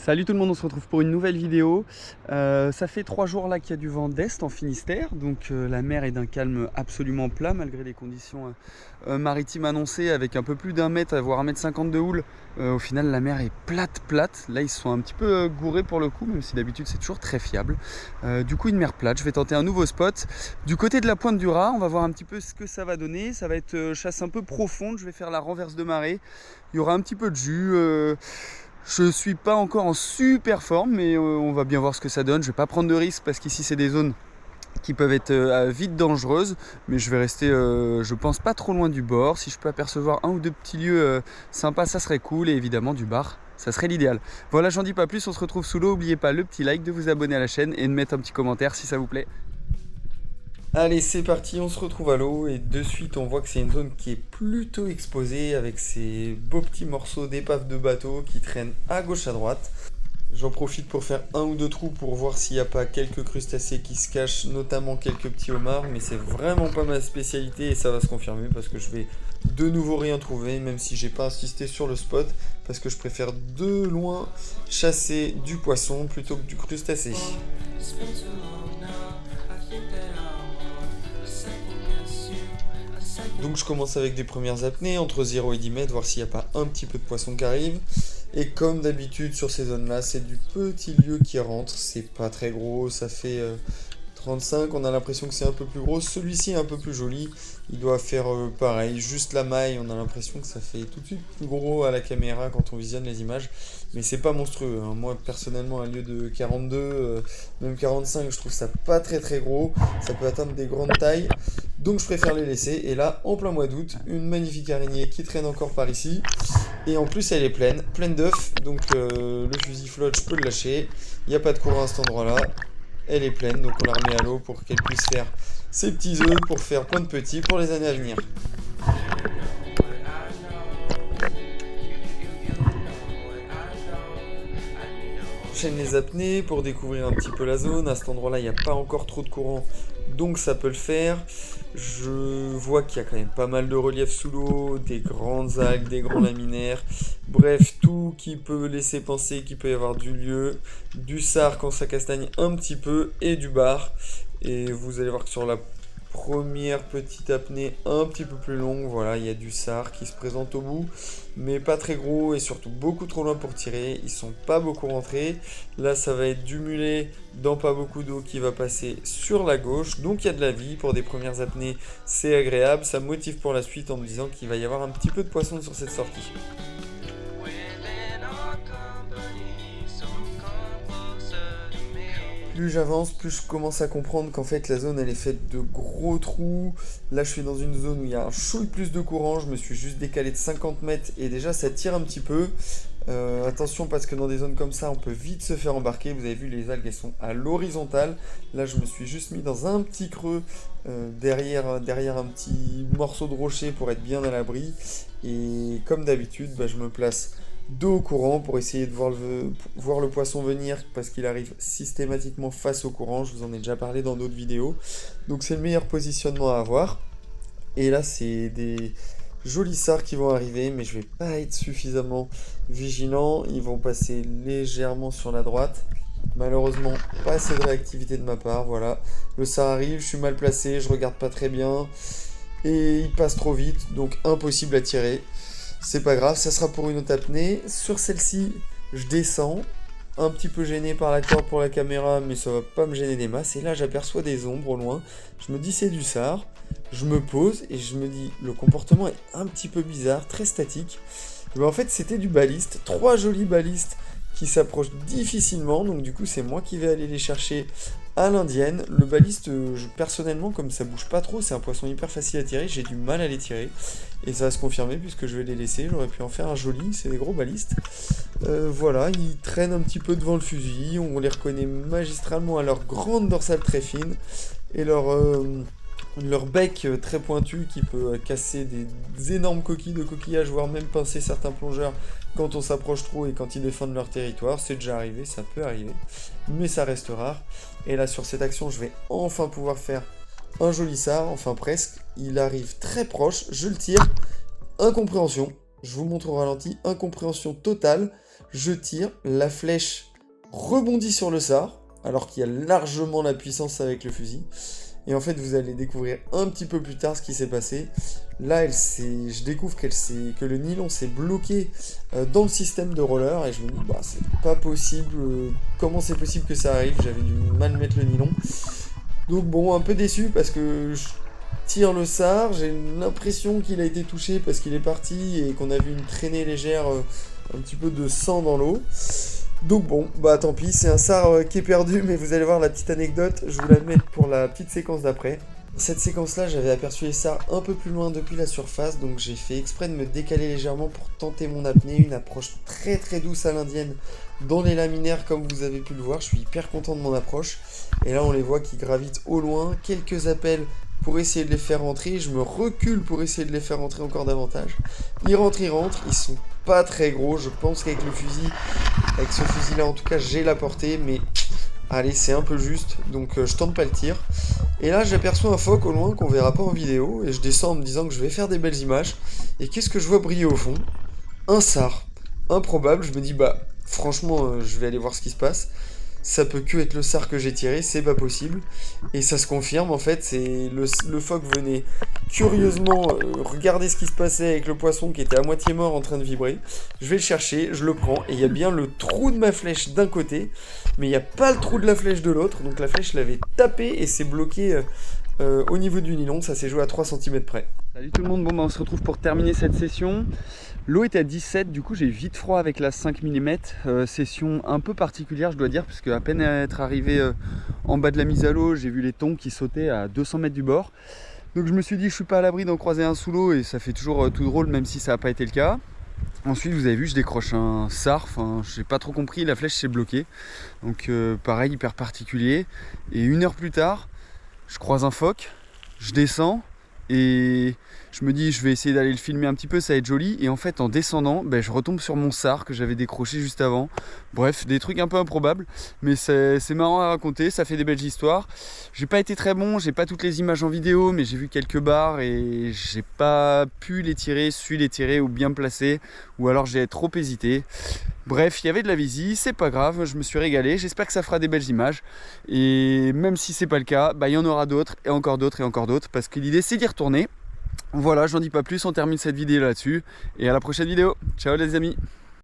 Salut tout le monde, on se retrouve pour une nouvelle vidéo. Ça fait 3 jours là qu'il y a du vent d'est en Finistère, donc la mer est d'un calme absolument plat malgré les conditions maritimes annoncées avec un peu plus d'un mètre, voire 1,50 m de houle. Au final la mer est plate. Là ils se sont un petit peu gourés pour le coup, même si d'habitude c'est toujours très fiable. Du coup une mer plate, je vais tenter un nouveau spot. Du côté de la pointe du Raz, on va voir un petit peu ce que ça va donner. Ça va être chasse un peu profonde, je vais faire la renverse de marée. Il y aura un petit peu de jus. Je suis pas encore en super forme, mais on va bien voir ce que ça donne. Je vais pas prendre de risques parce qu'ici c'est des zones qui peuvent être vite dangereuses, mais je vais rester, je pense, pas trop loin du bord. Si je peux apercevoir un ou deux petits lieux sympas, ça serait cool, et évidemment du bar, ça serait l'idéal. Voilà, j'en dis pas plus, on se retrouve sous l'eau. N'oubliez pas le petit like, de vous abonner à la chaîne et de mettre un petit commentaire si ça vous plaît. Allez, c'est parti, on se retrouve à l'eau et de suite on voit que c'est une zone qui est plutôt exposée avec ces beaux petits morceaux d'épave de bateau qui traînent à gauche à droite. J'en profite pour faire un ou deux trous pour voir s'il n'y a pas quelques crustacés qui se cachent, notamment quelques petits homards, mais c'est vraiment pas ma spécialité et ça va se confirmer parce que je vais de nouveau rien trouver, même si j'ai pas insisté sur le spot, parce que je préfère de loin chasser du poisson plutôt que du crustacé. Donc je commence avec des premières apnées entre 0 et 10 mètres, voir s'il n'y a pas un petit peu de poisson qui arrive. Et comme d'habitude sur ces zones là, c'est du petit lieu qui rentre, c'est pas très gros, ça fait 35, on a l'impression que c'est un peu plus gros. Celui-ci est un peu plus joli, il doit faire pareil, juste la maille, on a l'impression que ça fait tout de suite plus gros à la caméra quand on visionne les images. Mais c'est pas monstrueux, hein. Moi personnellement un lieu de 42, même 45, je trouve ça pas très gros, ça peut atteindre des grandes tailles. Donc je préfère les laisser, et là en plein mois d'août, une magnifique araignée qui traîne encore par ici. Et en plus elle est pleine d'œufs, donc le fusil flotte, je peux le lâcher. Il n'y a pas de courant à cet endroit là. Elle est pleine, donc on la remet à l'eau pour qu'elle puisse faire ses petits œufs, pour faire plein de petits pour les années à venir. J'enchaîne les apnées pour découvrir un petit peu la zone. À cet endroit-là, il n'y a pas encore trop de courant, donc ça peut le faire. Je vois qu'il y a quand même pas mal de relief sous l'eau, des grandes algues, des grands laminaires. Bref, tout qui peut laisser penser qu'il peut y avoir du lieu, du sard quand ça castagne un petit peu, et du bar. Et vous allez voir que sur la première petite apnée un petit peu plus longue, voilà, il y a du sard qui se présente au bout, mais pas très gros et surtout beaucoup trop loin pour tirer. Ils sont pas beaucoup rentrés. Là ça va être du mulet dans pas beaucoup d'eau qui va passer sur la gauche, donc il y a de la vie pour des premières apnées, c'est agréable, ça me motive pour la suite en me disant qu'il va y avoir un petit peu de poisson sur cette sortie. Plus j'avance, plus je commence à comprendre qu'en fait la zone elle est faite de gros trous. Là je suis dans une zone où il y a un chouille plus de courant, je me suis juste décalé de 50 mètres et déjà ça tire un petit peu. Attention parce que dans des zones comme ça on peut vite se faire embarquer. Vous avez vu, les algues elles sont à l'horizontale. Là je me suis juste mis dans un petit creux derrière un petit morceau de rocher pour être bien à l'abri. Et comme d'habitude je me place dos au courant pour essayer de voir le poisson venir, parce qu'il arrive systématiquement face au courant. Je vous en ai déjà parlé dans d'autres vidéos, donc c'est le meilleur positionnement à avoir. Et là c'est des jolis sards qui vont arriver, mais je vais pas être suffisamment vigilant. Ils vont passer légèrement sur la droite, malheureusement pas assez de réactivité de ma part. Voilà, le sard arrive, je suis mal placé, je regarde pas très bien et il passe trop vite, donc impossible à tirer. C'est pas grave, ça sera pour une autre apnée. Sur celle-ci, je descends, un petit peu gêné par la corde pour la caméra, mais ça va pas me gêner des masses. Et là, j'aperçois des ombres au loin. Je me dis c'est du sard. Je me pose et je me dis le comportement est un petit peu bizarre, très statique. Mais en fait, c'était du baliste, 3 jolis balistes qui s'approchent difficilement. Donc du coup, c'est moi qui vais aller les chercher à l'indienne. Le baliste, personnellement, comme ça bouge pas trop, c'est un poisson hyper facile à tirer, j'ai du mal à les tirer. Et ça va se confirmer puisque je vais les laisser. J'aurais pu en faire un joli, c'est des gros balistes. Voilà, ils traînent un petit peu devant le fusil. On les reconnaît magistralement à leur grande dorsale très fine et leur bec très pointu qui peut casser des énormes coquilles de coquillages, voire même pincer certains plongeurs quand on s'approche trop et quand ils défendent leur territoire. C'est déjà arrivé, ça peut arriver, mais ça reste rare. Et là sur cette action, je vais enfin pouvoir faire un joli sard, enfin presque. Il arrive très proche, je le tire, incompréhension. Je vous montre au ralenti, incompréhension totale. je tire, la flèche rebondit sur le sar, alors qu'il y a largement la puissance avec le fusil. Et en fait, vous allez découvrir un petit peu plus tard ce qui s'est passé. Là, je découvre que le nylon s'est bloqué dans le système de roller, et je me dis, bah, c'est pas possible, comment c'est possible que ça arrive? J'avais du mal mettre le nylon. Donc bon, un peu déçu parce que je tire le sar, j'ai l'impression qu'il a été touché parce qu'il est parti et qu'on a vu une traînée légère, un petit peu de sang dans l'eau. Donc bon, bah tant pis, c'est un sar qui est perdu, mais vous allez voir la petite anecdote, je vais la mettre pour la petite séquence d'après. Cette séquence-là, j'avais aperçu les sars un peu plus loin depuis la surface, donc j'ai fait exprès de me décaler légèrement pour tenter mon apnée, une approche très très douce à l'indienne dans les laminaires comme vous avez pu le voir. Je suis hyper content de mon approche, et là on les voit qui gravitent au loin, quelques appels pour essayer de les faire rentrer, je me recule pour essayer de les faire rentrer encore davantage. Ils rentrent, ils sont pas très gros, je pense qu'avec le fusil, avec ce fusil là en tout cas j'ai la portée, mais allez c'est un peu juste, donc je tente pas le tir. Et là j'aperçois un phoque au loin qu'on verra pas en vidéo, et je descends en me disant que je vais faire des belles images, et qu'est-ce que je vois briller au fond? Un sar, improbable, je me dis bah franchement je vais aller voir ce qui se passe. Ça peut que être le sar que j'ai tiré, c'est pas possible. Et ça se confirme, en fait, c'est le phoque venait curieusement regarder ce qui se passait avec le poisson qui était à moitié mort en train de vibrer. Je vais le chercher, je le prends, et il y a bien le trou de ma flèche d'un côté, mais il n'y a pas le trou de la flèche de l'autre, donc la flèche l'avait tapé et s'est bloquée au niveau du nylon, ça s'est joué à 3 cm près. Salut tout le monde, bon bah on se retrouve pour terminer cette session. L'eau était à 17, du coup j'ai vite froid avec la 5 mm, session un peu particulière je dois dire, puisque à peine être arrivé en bas de la mise à l'eau, j'ai vu les thons qui sautaient à 200 mètres du bord. Donc je me suis dit je suis pas à l'abri d'en croiser un sous l'eau, et ça fait toujours tout drôle même si ça n'a pas été le cas. Ensuite vous avez vu je décroche un sar, enfin j'ai pas trop compris, la flèche s'est bloquée. Donc pareil, hyper particulier. Et 1 heure plus tard, je croise un phoque, je descends, et je me dis je vais essayer d'aller le filmer un petit peu, ça va être joli. Et en fait en descendant, je retombe sur mon sar que j'avais décroché juste avant. Bref, des trucs un peu improbables, mais c'est marrant à raconter, ça fait des belles histoires. J'ai pas été très bon, j'ai pas toutes les images en vidéo, mais j'ai vu quelques barres et j'ai pas pu les tirer, su les tirer ou bien placer, ou alors j'ai trop hésité. Bref, il y avait de la visie, c'est pas grave, je me suis régalé, j'espère que ça fera des belles images. Et même si c'est pas le cas, il y en aura d'autres, et encore d'autres, et encore d'autres, parce que l'idée c'est d'y retourner. Voilà, j'en dis pas plus, on termine cette vidéo là-dessus, et à la prochaine vidéo. Ciao les amis.